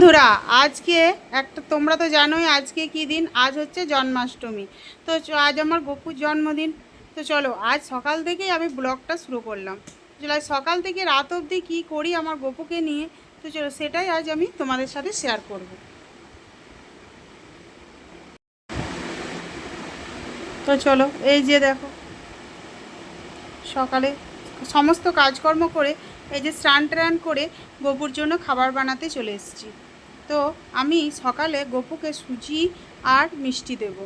বন্ধুরা আজকে একটা তোমরা তো জানোই আজকে কি দিন। আজ হচ্ছে জন্মাষ্টমী। তো আজ আমার গপুর জন্মদিন। তো চলো আজ সকাল থেকেই আমি ব্লগটা শুরু করলাম। চলো আজ সকাল থেকে রাত অবধি কী করি আমার গপুকে নিয়ে, তো চলো সেটাই আজ আমি তোমাদের সাথে শেয়ার করব। তো চলো এই যে দেখো সকালে সমস্ত কাজকর্ম করে এই যে স্নান টান করে গপুর জন্য খাবার বানাতে চলে এসেছি। তো আমি সকালে গপুকে সুজি আর মিষ্টি দেব।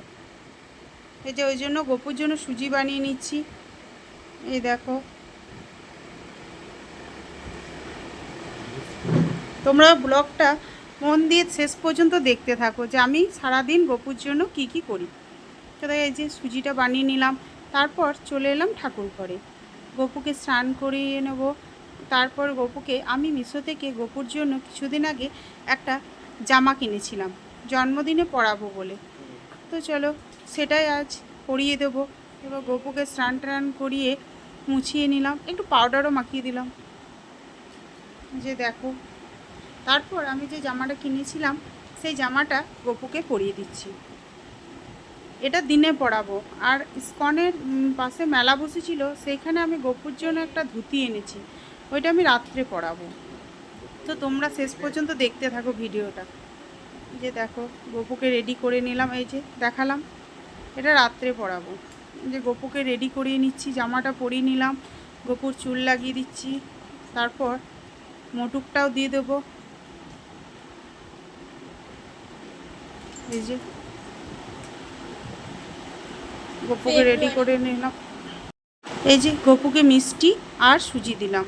এই যে ওই জন্য গপুর জন্য সুজি বানিয়ে নিচ্ছি। এই দেখো তোমরা ব্লগটা মন দিয়ে শেষ পর্যন্ত দেখতে থাকো যে আমি সারাদিন গপুর জন্য কি কি করি। তো এই যে সুজিটা বানিয়ে নিলাম, তারপর চলে এলাম ঠাকুর ঘরে গপুকে স্নান করিয়ে নেব। তারপর গপুকে আমি মিশো থেকে গপুর জন্য কিছুদিন আগে একটা জামা কিনেছিলাম জন্মদিনে পরাবো বলে। তো চলো সেটাই আজ পরিয়ে দেবো। এবার গপুকে স্নান টান করিয়ে মুছিয়ে নিলাম, একটু পাউডারও মাখিয়ে দিলাম যে দেখো। তারপর আমি যে জামাটা কিনেছিলাম সেই জামাটা গপুকে পরিয়ে দিচ্ছি। এটা দিনে পরাবো। আর ইস্কনের পাশে মেলা বসেছিল, সেইখানে আমি গপুর জন্য একটা ধুতি এনেছি, ওইটা আমি রাত্রে পরাবো। তো তোমরা শেষ পর্যন্ত দেখতে থাকো ভিডিওটা। যে দেখো গপুকে রেডি করে নিলাম, এই যে দেখালাম এটা রাত্রে পরাবো। যে গপুকে রেডি করিয়ে নিচ্ছি, জামাটা পরিয়ে নিলাম, গপুর চুল লাগিয়ে দিচ্ছি, তারপর মোটুকটাও দিয়ে দেবো। এই যে গপুকে রেডি করে নিলাম। এই যে গপুকে মিষ্টি আর সুজি দিলাম।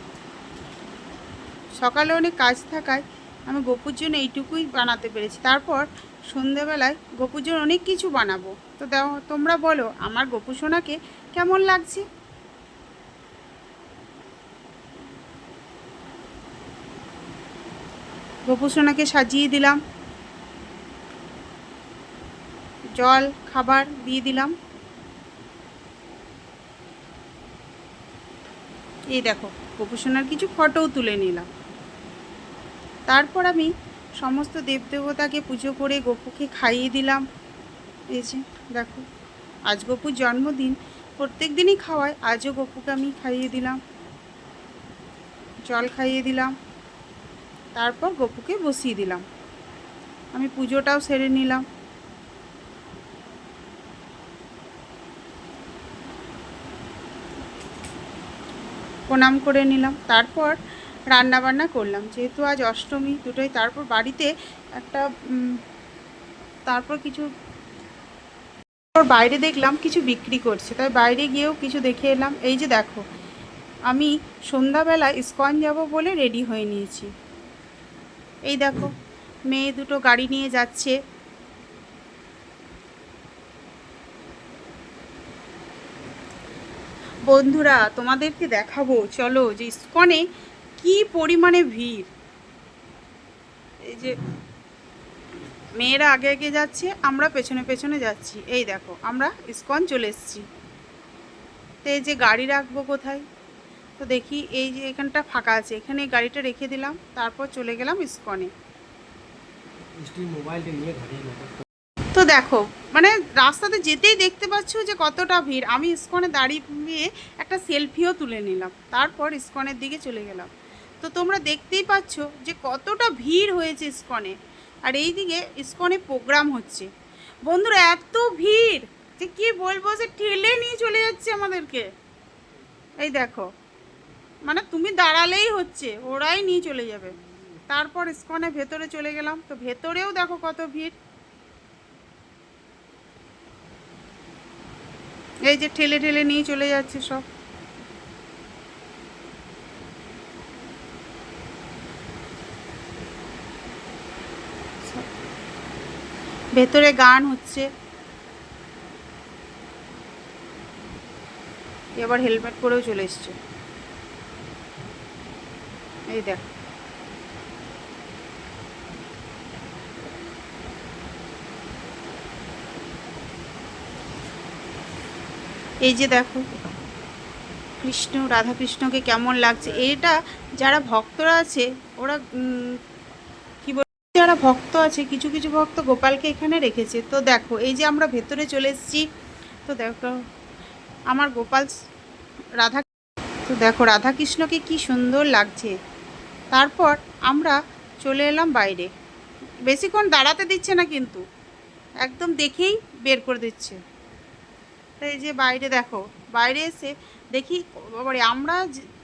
সকালে অনেক কাজ থাকায় আমি গপুর জন্য এইটুকুই বানাতে পেরেছি। তারপর সন্ধেবেলায় গপুর জন্য অনেক কিছু বানাবো। তো তোমরা বলো আমার গপু সোনাকে কেমন লাগছে। গপু সোনাকে সাজিয়ে দিলাম, জল খাবার দিয়ে দিলাম। এই দেখো গপু সোনার কিছু ফটোও তুলে নিলাম। তারপর আমি সমস্ত দেবদেবতাকে পুজো করে গপুকে খাইয়ে দিলাম। এই যে দেখো আজ গপুর জন্মদিন, প্রত্যেক দিনই খাওয়ায়, আজও গপুকে আমি খাইয়ে দিলাম, জল খাইয়ে দিলাম। তারপর গপুকে বসিয়ে দিলাম, আমি পুজোটাও সেরে নিলাম। প্রণাম করে নিলাম। তারপর রান্না বান্না করলাম, যেহেতু আজ অষ্টমী দুটোই। তারপর বাড়িতে একটা তারপর কিছু বাইরে দেখলাম কিছু বিক্রি করছে, তাই বাইরে গিয়েও কিছু দেখে এলাম। এই যে দেখো আমি সন্ধ্যাবেলা ইস্কন যাব বলে রেডি হয়ে নিয়েছি। এই দেখো মেয়ে দুটো গাড়ি নিয়ে যাচ্ছে। বন্ধুরা তোমাদেরকে দেখাবো চলো যে ইস্কনে কি পরিমাণে ভিড়। এই যে মেয়েরা আগে আগে যাচ্ছে, আমরা পেছনে পেছনে যাচ্ছি। এই দেখো আমরা ইস্কন চলে এসেছি। তো এই যে গাড়ি রাখবো কোথায়, তো দেখি এই যে এখানটা ফাঁকা আছে, এখানে গাড়িটা রেখে দিলাম, তারপর চলে গেলাম ইস্কনে। তো দেখো মানে রাস্তাতে যেতেই দেখতে পাচ্ছ যে কতটা ভিড়। আমি ইস্কনে দাঁড়িয়ে একটা সেলফিও তুলে নিলাম, তারপর ইস্কনের দিকে চলে গেলাম। তো তোমরা দেখতেই পাচ্ছ যে কতটা ভিড় হয়েছে ইস্কনে। আর এই দিকে ইস্কনে প্রোগ্রাম হচ্ছে। বন্ধুরা এত ভিড় যে কি বলবো, যে ঠেলে নিয়ে চলে যাচ্ছে আমাদেরকে। এই দেখো মানে তুমি দাঁড়ালেই হচ্ছে, ওরাই নিয়ে চলে যাবে। তারপর ইস্কনে ভেতরে চলে গেলাম, তো ভেতরেও দেখো কত ভিড়। এই যে ঠেলে ঠেলে নিয়ে চলে যাচ্ছে সব। ভেতরে গান হচ্ছে। এবার হেলমেট পরেও চলে এসছে। এই দেখ এই যে দেখো কৃষ্ণ রাধাকৃষ্ণকে কেমন লাগছে। এটা যারা ভক্তরা আছে ওরা কি বল, যারা ভক্ত আছে, কিছু কিছু ভক্ত গোপালকে এখানে রেখেছে। তো দেখো এই যে আমরা ভেতরে চলে এসেছি। তো দেখো আমার গোপাল রাধা, তো দেখো রাধাকৃষ্ণকে কি সুন্দর লাগছে। তারপর আমরা চলে এলাম বাইরে। বেশিক্ষণ দাঁড়াতে দিচ্ছে না কিন্তু, একদম দেখেই বের করে দিচ্ছে। তো এই যে বাইরে দেখো, বাইরে এসে দেখি বাবারে, আমরা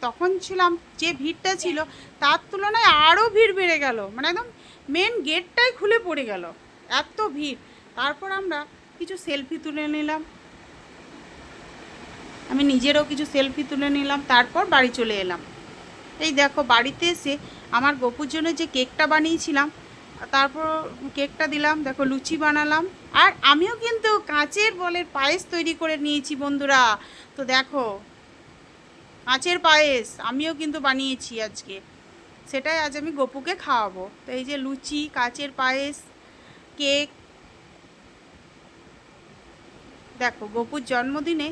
তখন ছিলাম যে ভিড়টা ছিল তার তুলনায় আরও ভিড় বেড়ে গেল, মানে একদম মেন গেটটাই খুলে পড়ে গেল, এত ভিড়। তারপর আমরা কিছু সেলফি তুলে নিলাম, আমি নিজেরও কিছু সেলফি তুলে নিলাম, তারপর বাড়ি চলে এলাম। এই দেখো বাড়িতে এসে আমার গপুর জন্য যে কেকটা বানিয়েছিলাম, তারপর কেকটা দিলাম, দেখো লুচি বানালাম। আর আমিও কিন্তু কাঁচের বলের পায়েস তৈরি করে নিয়েছি বন্ধুরা। তো দেখো কাঁচের পায়েস আমিও কিন্তু বানিয়েছি আজকে, সেটাই আজ আমি গপুকে খাওয়াবো। তো এই যে লুচি, কাঁচের পায়েস, কেক। দেখো গপুর জন্মদিনে